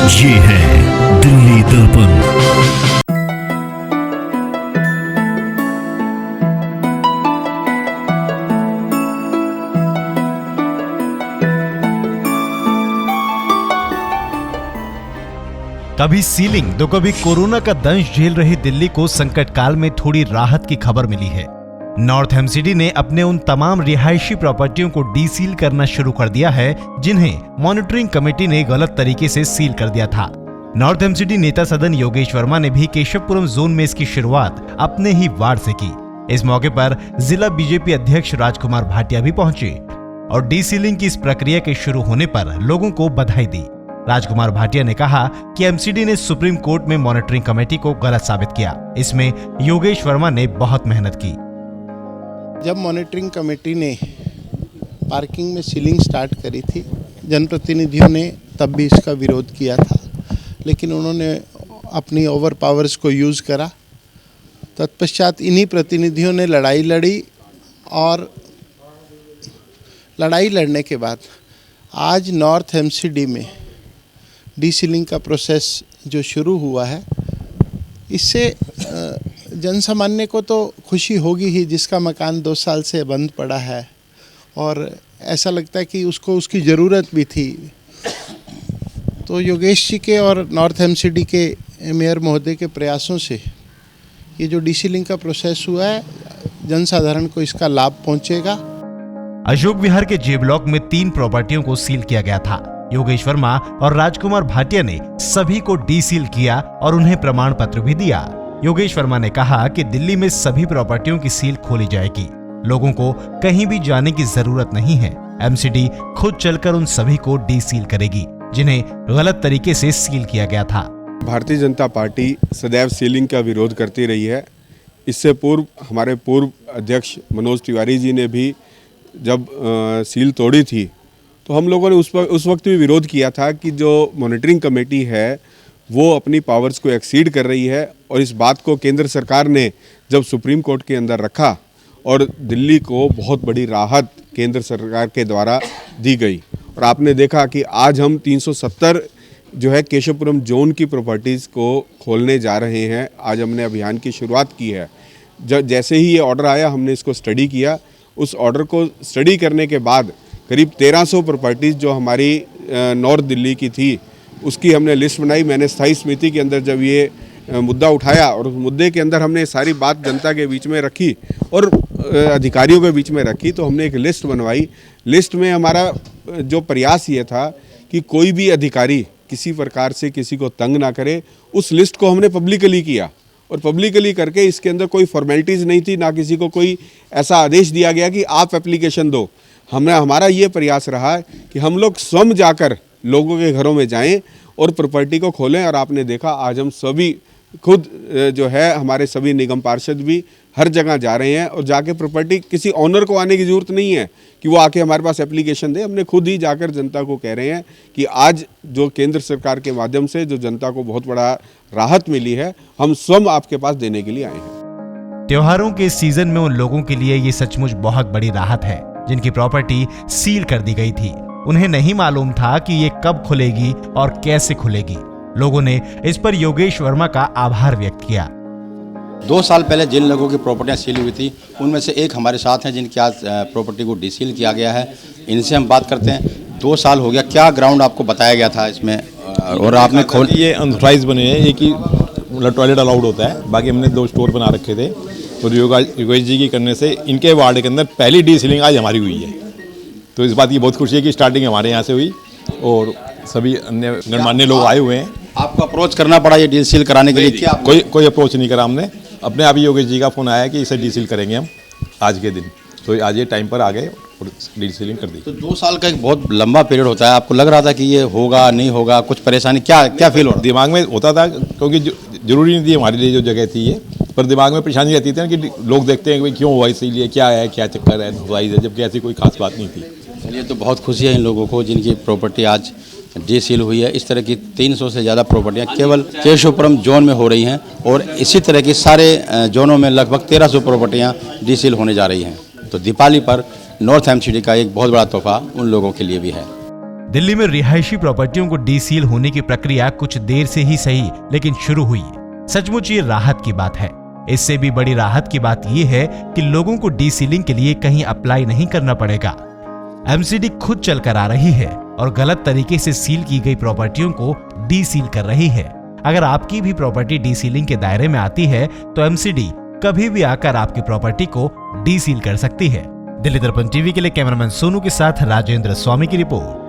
ये है दिल्ली दर्पण। कभी सीलिंग तो कभी कोरोना का दंश झेल रही दिल्ली को संकट काल में थोड़ी राहत की खबर मिली है। नॉर्थ एमसीडी ने अपने उन तमाम रिहायशी प्रॉपर्टियों को डीसील करना शुरू कर दिया है जिन्हें मॉनिटरिंग कमेटी ने गलत तरीके से सील कर दिया था। नॉर्थ एमसीडी नेता सदन योगेश वर्मा ने भी केशवपुरम जोन में इसकी शुरुआत अपने ही वार्ड से की। इस मौके पर जिला बीजेपी अध्यक्ष राजकुमार भाटिया भी पहुंचे और डीसीलिंग की इस प्रक्रिया के शुरू होने पर लोगों को बधाई दी। राजकुमार भाटिया ने कहा कि एमसीडी ने सुप्रीम कोर्ट में मॉनिटरिंग कमेटी को गलत साबित किया। इसमें योगेश वर्मा ने बहुत मेहनत की। जब मॉनिटरिंग कमेटी ने पार्किंग में सीलिंग स्टार्ट करी थी, जनप्रतिनिधियों ने तब भी इसका विरोध किया था, लेकिन उन्होंने अपनी ओवर पावर्स को यूज़ करा। तत्पश्चात इन्हीं प्रतिनिधियों ने लड़ाई लड़ी और लड़ाई लड़ने के बाद आज नॉर्थ एमसीडी में डीसीलिंग का प्रोसेस जो शुरू हुआ है, इससे जनसामान्य को तो खुशी होगी ही, जिसका मकान 2 साल से बंद पड़ा है और ऐसा लगता है कि उसको उसकी ज़रूरत भी थी। तो योगेश जी के और नॉर्थ एमसीडी के मेयर महोदय के प्रयासों से ये जो डीसीलिंग का प्रोसेस हुआ है, जनसाधारण को इसका लाभ पहुंचेगा। अशोक विहार के जे ब्लॉक में 3 प्रॉपर्टियों को सील किया गया था। योगेश वर्मा और राजकुमार भाटिया ने सभी को डीसील किया और उन्हें प्रमाण पत्र भी दिया। योगेश वर्मा ने कहा कि दिल्ली में सभी प्रॉपर्टियों की सील खोली जाएगी। लोगों को कहीं भी जाने की जरूरत नहीं है। एमसीडी खुद चलकर उन सभी को डीसील करेगी जिन्हें गलत तरीके से सील किया गया था। भारतीय जनता पार्टी सदैव सीलिंग का विरोध करती रही है। इससे पूर्व हमारे पूर्व अध्यक्ष मनोज तिवारी जी ने भी जब सील तोड़ी थी तो हम लोगों ने उस वक्त भी विरोध किया था कि जो मॉनिटरिंग कमेटी है वो अपनी पावर्स को एक्सीड कर रही है, और इस बात को केंद्र सरकार ने जब सुप्रीम कोर्ट के अंदर रखा और दिल्ली को बहुत बड़ी राहत केंद्र सरकार के द्वारा दी गई। और आपने देखा कि आज हम 370 जो है केशवपुरम जोन की प्रॉपर्टीज़ को खोलने जा रहे हैं। आज हमने अभियान की शुरुआत की है। जैसे ही ये ऑर्डर आया हमने इसको स्टडी किया। उस ऑर्डर को स्टडी करने के बाद करीब 1300 प्रॉपर्टीज़ जो हमारी नॉर्थ दिल्ली की थी उसकी हमने लिस्ट बनाई। मैंने स्थायी समिति के अंदर जब ये मुद्दा उठाया और उस मुद्दे के अंदर हमने सारी बात जनता के बीच में रखी और अधिकारियों के बीच में रखी, तो हमने एक लिस्ट बनवाई। लिस्ट में हमारा जो प्रयास ये था कि कोई भी अधिकारी किसी प्रकार से किसी को तंग ना करे। उस लिस्ट को हमने पब्लिकली किया और पब्लिकली करके इसके अंदर कोई फॉर्मेलिटीज़ नहीं थी, ना किसी को कोई ऐसा आदेश दिया गया कि आप एप्लीकेशन दो। हमारा ये प्रयास रहा कि हम लोग स्वयं जाकर लोगों के घरों में जाएं और प्रॉपर्टी को खोलें। और आपने देखा आज हम सभी खुद जो है हमारे सभी निगम पार्षद भी हर जगह जा रहे हैं और जाके प्रॉपर्टी, किसी ऑनर को आने की ज़रूरत नहीं है कि वो आके हमारे पास एप्लीकेशन दे। हमने खुद ही जाकर जनता को कह रहे हैं कि आज जो केंद्र सरकार के माध्यम से जो जनता को बहुत बड़ा राहत मिली है, हम स्वयं आपके पास देने के लिए आए हैं। त्योहारों के सीजन में उन लोगों के लिए ये सचमुच बहुत बड़ी राहत है जिनकी प्रॉपर्टी सील कर दी गई थी। उन्हें नहीं मालूम था कि ये कब खुलेगी और कैसे खुलेगी। लोगों ने इस पर योगेश वर्मा का आभार व्यक्त किया। 2 साल पहले जिन लोगों की प्रॉपर्टियां सील हुई थी उनमें से एक हमारे साथ हैं जिनकी आज प्रॉपर्टी को डीसील किया गया है। इनसे हम बात करते हैं। 2 साल हो गया, क्या ग्राउंड आपको बताया गया था इसमें और आपने खोल? ये अनऑथराइज बने हैं। एक ही टॉयलेट अलाउड होता है, बाकी हमने 2 स्टोर बना रखे थे। और योगेश जी की करने से इनके वार्ड के अंदर पहली डीसीलिंग आज हमारी हुई है। तो इस बात की बहुत खुशी है कि स्टार्टिंग हमारे यहाँ से हुई और सभी अन्य गणमान्य लोग आए हुए हैं। आपको अप्रोच करना पड़ा ये डीसील कराने के लिए? क्या कोई अप्रोच नहीं करा हमने, अपने आप ही योगेश जी का फ़ोन आया कि इसे डीसील करेंगे हम आज के दिन। तो आज ये टाइम पर आ गए और डीसीलिंग कर दी। तो 2 साल का एक बहुत लंबा पीरियड होता है। आपको लग रहा था कि ये होगा नहीं होगा, कुछ परेशानी क्या फील हो रहा? दिमाग में होता था, क्योंकि जरूरी नहीं थी हमारे लिए जो जगह थी ये, पर दिमाग में परेशानी रहती थी ना कि लोग देखते हैं कि क्यों हुआ, इसीलिए क्या है, क्या चक्कर है, जबकि ऐसी कोई खास बात नहीं थी। चलिए, तो बहुत खुशी है इन लोगों को जिनकी प्रॉपर्टी आज डीसील हुई है। इस तरह की 300 से ज़्यादा प्रॉपर्टियां केवल केशवपुरम जोन में हो रही हैं और इसी तरह की सारे जोनों में लगभग 1300 प्रॉपर्टियां डीसील होने जा रही हैं। तो दीपावली पर नॉर्थ एमसीडी का एक बहुत बड़ा तोहफा उन लोगों के लिए भी है। दिल्ली में रिहायशी प्रॉपर्टियों को डीसील होने की प्रक्रिया कुछ देर से ही सही लेकिन शुरू हुई। सचमुच ये राहत की बात है। इससे भी बड़ी राहत की बात यह है कि लोगों को डीसीलिंग के लिए कहीं अप्लाई नहीं करना पड़ेगा। एमसीडी खुद चलकर आ रही है और गलत तरीके से सील की गई प्रॉपर्टियों को डीसील कर रही है। अगर आपकी भी प्रॉपर्टी डीसीलिंग के दायरे में आती है तो एमसीडी कभी भी आकर आपकी प्रॉपर्टी को डीसील कर सकती है। दिल्ली दर्पण टीवी के लिए कैमरामैन सोनू के साथ राजेंद्र स्वामी की रिपोर्ट।